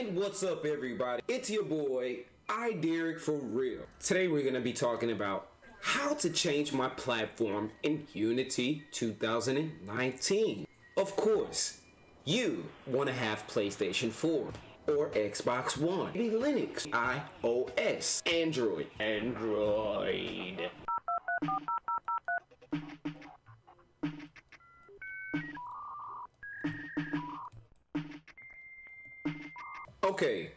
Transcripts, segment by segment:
And what's up, everybody? It's your boy, iDerek4Real. Today we're going to be talking about how to change my platform in Unity 2019. Of course, you want to have PlayStation 4 or Xbox One, maybe Linux, iOS, Android. Okay,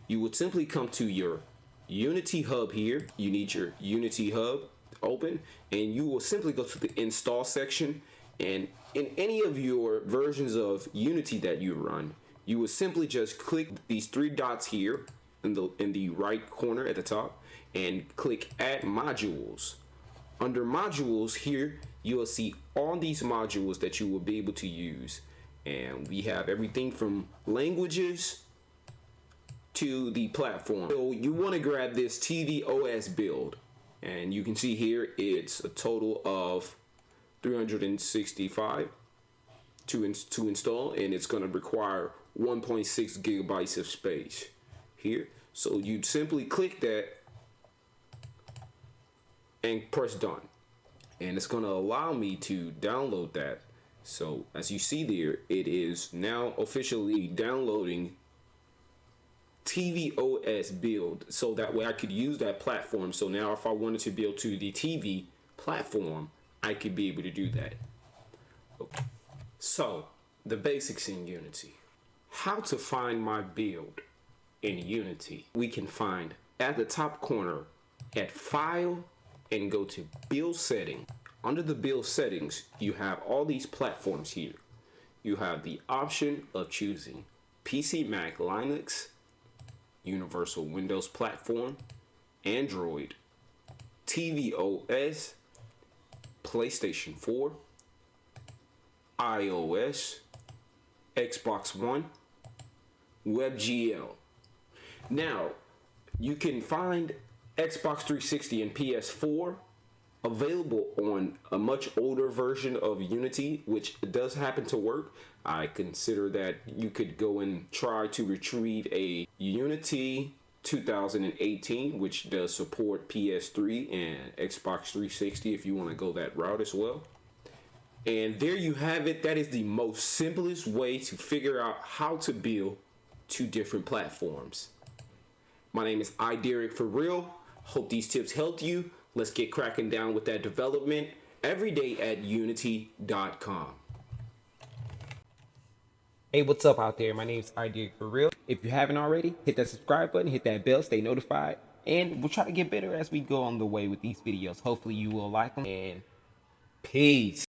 you would simply come to your Unity hub here. You need your Unity hub open, and you will simply go to the install section, and in any of your versions of Unity that you run, you will simply just click these three dots here in the right corner at the top and click add modules. Under modules here, you will see all these modules that you will be able to use, and we have everything from languages to the platform. So you want to grab this TV OS build, and you can see here it's a total of 365 to install, and it's going to require 1.6 gigabytes of space here. So you simply click that and press done, and it's going to allow me to download that. So as you see there, it is now officially downloading TV OS build, so that way I could use that platform. So now if I wanted to build to the TV platform, I could be able to do that. Okay. So the basics in Unity. How to find my build in Unity. We can find at the top corner at File and go to Build Setting. Under the Build Settings, you have all these platforms here. You have the option of choosing PC, Mac, Linux, Universal Windows Platform, Android, TV OS, PlayStation 4, iOS, Xbox One, WebGL. Now, you can find Xbox 360 and PS4 available on a much older version of Unity, which does happen to work. I consider that you could go and try to retrieve a Unity 2018, which does support PS3 and Xbox 360 if you want to go that route as well. And there you have it. That is the most simplest way to figure out how to build two different platforms. My name is iDerek4Real. Hope these tips helped you. Let's get cracking down with that development every day at Unity.com. Hey, what's up out there? My name is iDerek4Real. If you haven't already, hit that subscribe button, hit that bell, stay notified, and we'll try to get better as we go on the way with these videos. Hopefully you will like them, and peace.